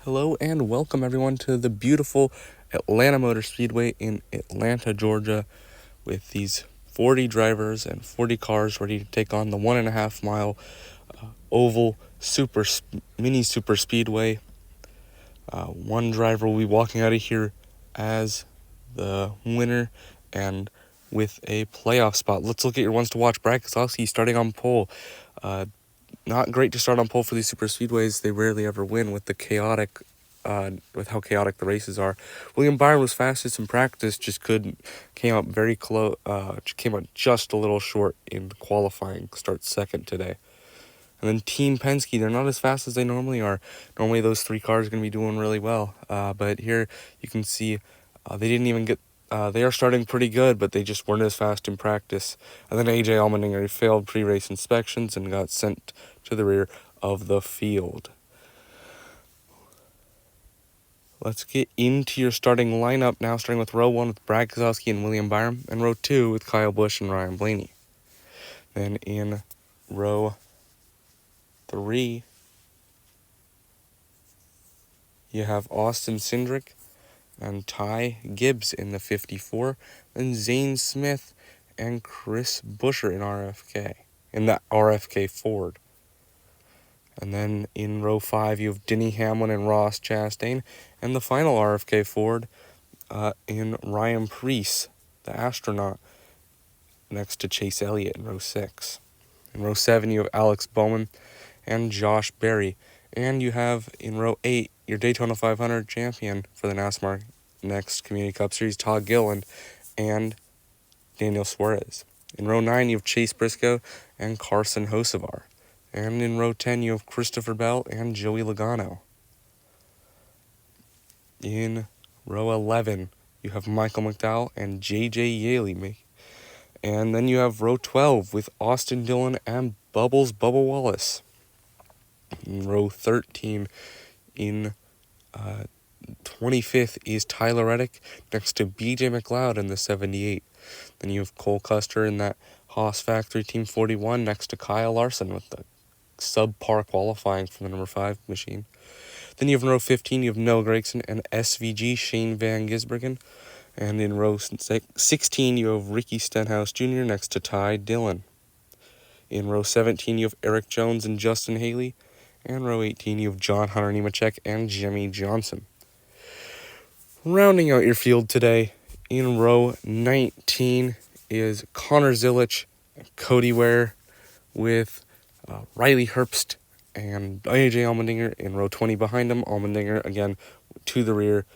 Hello and welcome everyone to the beautiful Atlanta Motor Speedway in Atlanta, Georgia, with these 40 drivers and 40 cars ready to take on the 1.5 mile oval mini super speedway. One driver will be walking out of here as the winner and with a playoff spot. Let's look at your ones to watch. Brad Keselowski starting on pole. Not great to start on pole for these super speedways. They rarely ever win with with how chaotic the races are. William Byron was fastest in practice, came up very close. Came up just a little short in qualifying. Starts second today. And then Team Penske, they're not as fast as they normally are. Normally those three cars are going to be doing really well. But here you can see they didn't even get. They are starting pretty good, but they just weren't as fast in practice. And then AJ Allmendinger failed pre-race inspections and got sent to the rear of the field. Let's get into your starting lineup now, starting with row 1 with Brad Keselowski and William Byron, and row 2 with Kyle Busch and Ryan Blaney. Then in row 3, you have Austin Cindric and Ty Gibbs in the 54, and Zane Smith and Chris Buescher in the RFK Ford. And then in row 5, you have Denny Hamlin and Ross Chastain, and the final RFK Ford in Ryan Preece, the astronaut, next to Chase Elliott in row 6. In row 7, you have Alex Bowman and Josh Berry. And you have in row 8, your Daytona 500 champion for the NASMAR Next Community Cup Series, Todd Gilliland and Daniel Suarez. In row 9, you have Chase Briscoe and Carson Hocevar. And in row 10, you have Christopher Bell and Joey Logano. In row 11, you have Michael McDowell and J.J. Yaley. And then you have row 12 with Austin Dillon and Bubba Wallace. In row 13, in 25th is Tyler Reddick next to B.J. McLeod in the 78. Then you have Cole Custer in that Haas Factory Team 41 next to Kyle Larson with the subpar qualifying for the number 5 machine. Then you have in row 15, you have Noah Gragson and SVG Shane Van Gisbergen. And in row 16, you have Ricky Stenhouse Jr. next to Ty Dillon. In row 17, you have Eric Jones and Justin Haley. And row 18, you have John Hunter Nemechek and Jimmy Johnson. Rounding out your field today, in row 19 is Connor Zilisch and Cody Ware with Riley Herbst and AJ Allmendinger in row 20 behind him. Allmendinger again to the rear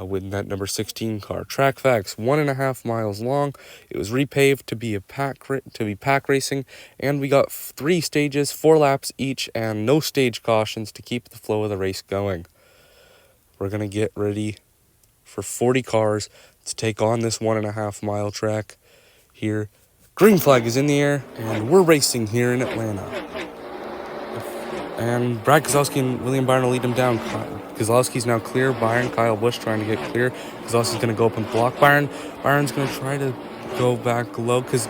with that number 16 car. Track facts: 1.5 miles long. It was repaved to be pack racing, and we got 3 stages, 4 laps each, and no stage cautions to keep the flow of the race going. We're gonna get ready for 40 cars to take on this 1.5 mile track here. Green flag is in the air, and we're racing here in Atlanta. And Brad Keselowski and William Byron will lead him down. Keselowski's now clear. Byron, Kyle Busch trying to get clear. Keselowski's going to go up and block Byron. Byron's going to try to go back low because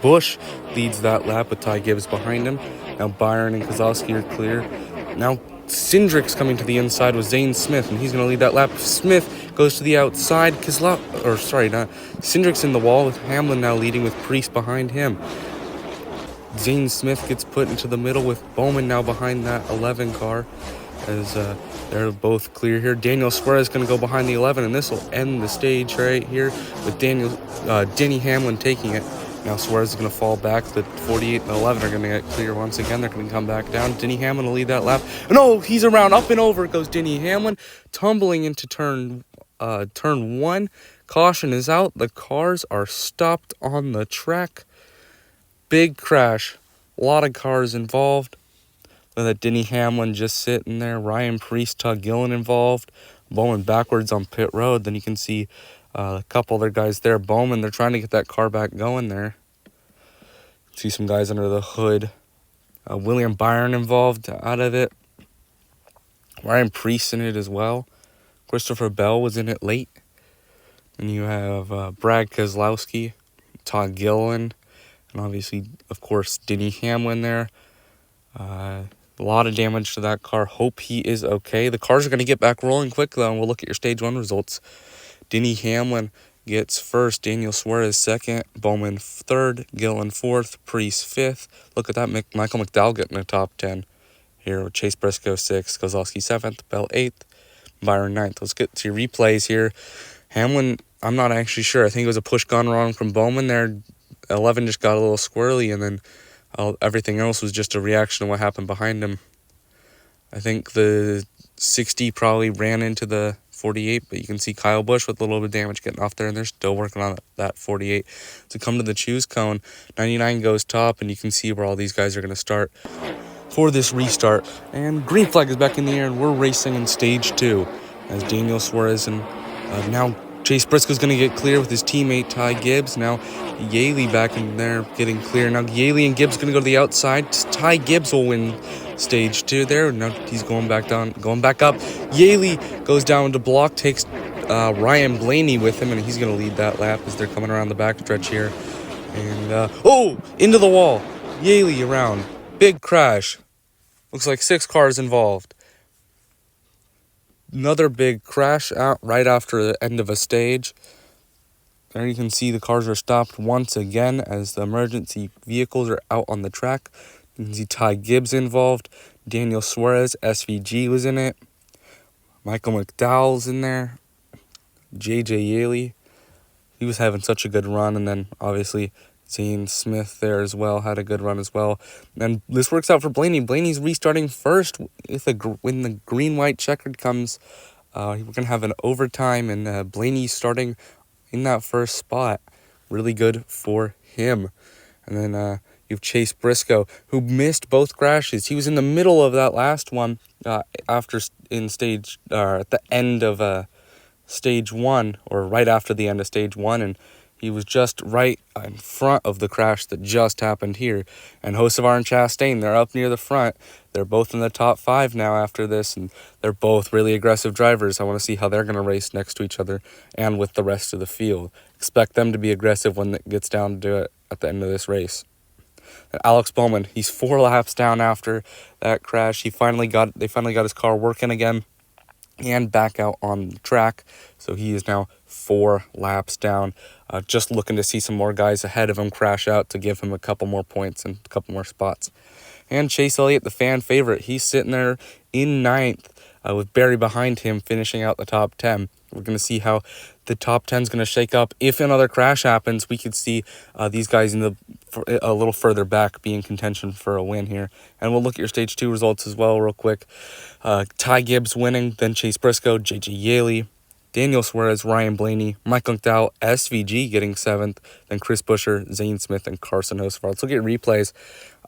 Busch leads that lap with Ty Gibbs behind him. Now Byron and Keselowski are clear. Now Cindric's coming to the inside with Zane Smith, and he's going to lead that lap. Smith goes to the outside. Cindric's in the wall with Hamlin now leading with Preece behind him. Zane Smith gets put into the middle with Bowman now behind that 11 car as they're both clear here. Daniel Suarez is going to go behind the 11, and this will end the stage right here with Denny Hamlin taking it. Now Suarez is going to fall back. The 48 and 11 are going to get clear once again. They're going to come back down. Denny Hamlin will lead that lap. No, he's around. Up and over goes Denny Hamlin, tumbling into turn 1. Caution is out. The cars are stopped on the track. Big crash. A lot of cars involved. Look at Denny Hamlin just sitting there. Ryan Preece, Todd Gilliland involved. Bowman backwards on pit road. Then you can see a couple other guys there. Bowman, they're trying to get that car back going there. See some guys under the hood. William Byron involved out of it. Ryan Preece in it as well. Christopher Bell was in it late. And you have Brad Keselowski, Todd Gilliland, and obviously, of course, Denny Hamlin there. A lot of damage to that car. Hope he is okay. The cars are going to get back rolling quick, though, and we'll look at your Stage 1 results. Denny Hamlin gets first. Daniel Suarez second. Bowman third. Gillen fourth. Priest fifth. Look at that. Michael McDowell getting the top 10 here with Chase Briscoe sixth. Kozlowski seventh. Bell eighth. Byron ninth. Let's get to your replays here. Hamlin, I'm not actually sure. I think it was a push gone wrong from Bowman there. 11 just got a little squirrely, and then everything else was just a reaction to what happened behind him. I think the 60 probably ran into the 48, but you can see Kyle Busch with a little bit of damage getting off there, and they're still working on that 48. To come to the choose cone, 99 goes top, and you can see where all these guys are going to start for this restart. And green flag is back in the air, and we're racing in Stage 2 as Daniel Suarez and now Chase Briscoe's going to get clear with his teammate Ty Gibbs. Now Yaley back in there getting clear. Now Yaley and Gibbs going to go to the outside. Ty Gibbs will win Stage 2 there. Now he's going back down, going back up. Yaley goes down to block, takes Ryan Blaney with him, and he's going to lead that lap as they're coming around the backstretch here. And, into the wall. Yaley around. Big crash. Looks like 6 cars involved. Another big crash out right after the end of a stage. There you can see the cars are stopped once again as the emergency vehicles are out on the track. You can see Ty Gibbs involved. Daniel Suarez, SVG, was in it. Michael McDowell's in there. JJ Yaley. He was having such a good run. And then obviously Zane Smith there as well had a good run as well. And this works out for Blaney. Blaney's restarting first when the green-white checkered comes. We're going to have an overtime, and Blaney starting in that first spot. Really good for him. And then you have Chase Briscoe, who missed both crashes. He was in the middle of that last one at the end of Stage 1, or right after the end of Stage 1, and he was just right in front of the crash that just happened here. And Hocevar and Chastain, they're up near the front. They're both in the top 5 now after this, and they're both really aggressive drivers. I want to see how they're going to race next to each other and with the rest of the field. Expect them to be aggressive when it gets down to it at the end of this race. And Alex Bowman, he's 4 laps down after that crash. They finally got his car working again and back out on the track. So he is now 4 laps down. Just looking to see some more guys ahead of him crash out to give him a couple more points and a couple more spots. And Chase Elliott, the fan favorite, he's sitting there in 9th with Barry behind him finishing out the top 10. We're going to see how the top 10 is going to shake up. If another crash happens, we could see these guys a little further back be in contention for a win here. And we'll look at your Stage 2 results as well real quick. Ty Gibbs winning, then Chase Briscoe, JJ Yaley, Daniel Suarez, Ryan Blaney, Michael McDowell, SVG getting 7th, then Chris Buescher, Zane Smith, and Carson Hocevar. Let's look at replays.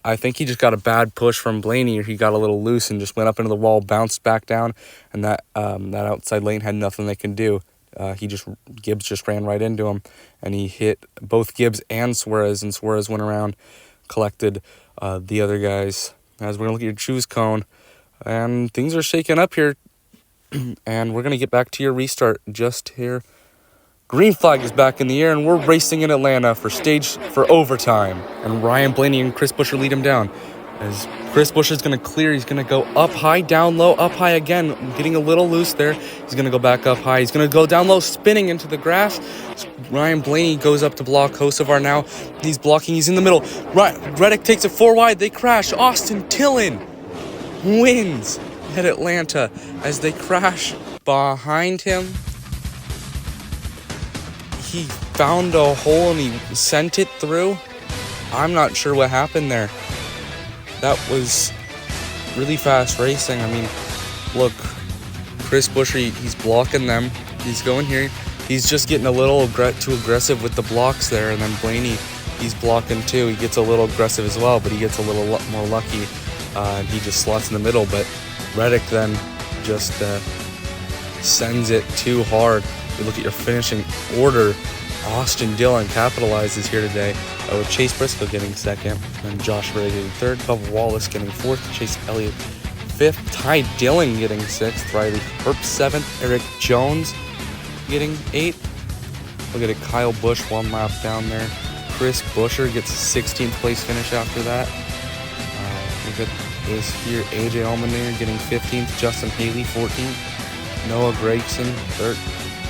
I think he just got a bad push from Blaney, or he got a little loose and just went up into the wall, bounced back down, and that outside lane had nothing they can do. Gibbs just ran right into him, and he hit both Gibbs and Suarez went around, collected the other guys. As we're going to look at your choose cone, and things are shaking up here, and we're going to get back to your restart just here. Green flag is back in the air, and we're racing in Atlanta for overtime. And Ryan Blaney and Chris Buescher lead him down. As Chris Buescher's going to clear, he's going to go up high, down low, up high again, getting a little loose there. He's going to go back up high. He's going to go down low, spinning into the grass. Ryan Blaney goes up to block Hocevar now. He's blocking. He's in the middle. Reddick takes it 4 wide. They crash. Austin Dillon wins at Atlanta as they crash behind him. He found a hole and he sent it through. I'm not sure what happened there. That was really fast racing. I mean, look, Chris Buescher, he's blocking them. He's going here. He's just getting a little too aggressive with the blocks there. And then Blaney, he's blocking too. He gets a little aggressive as well, but he gets a little more lucky. He just slots in the middle. But Reddick then just sends it too hard. You look at your finishing order. Austin Dillon capitalizes here today with Chase Briscoe getting 2nd, and Josh Ray getting 3rd, Bubba Wallace getting 4th, Chase Elliott 5th, Ty Dillon getting 6th, Riley Herb 7th, Eric Jones getting 8th. Look at it, Kyle Busch 1 lap down there. Chris Buescher gets a 16th place finish after that. Look at is here. AJ Allmendinger getting 15th, Justin Haley 14th, Noah Gragson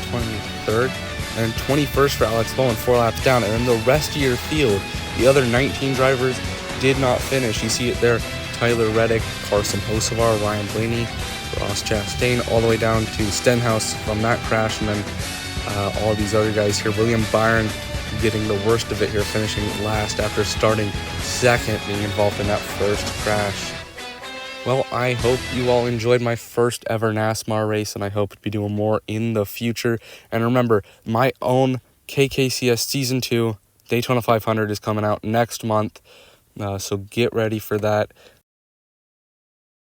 23rd, and 21st for Alex Lowen, 4 laps down. And then the rest of your field, the other 19 drivers did not finish. You see it there: Tyler Reddick, Carson Hocevar, Ryan Blaney, Ross Chastain, all the way down to Stenhouse from that crash, and then all these other guys here. William Byron getting the worst of it here, finishing last after starting second, being involved in that first crash. Well, I hope you all enjoyed my first ever NASMAR race, and I hope to be doing more in the future. And remember, my own KKCS Season 2 Daytona 500 is coming out next month, so get ready for that.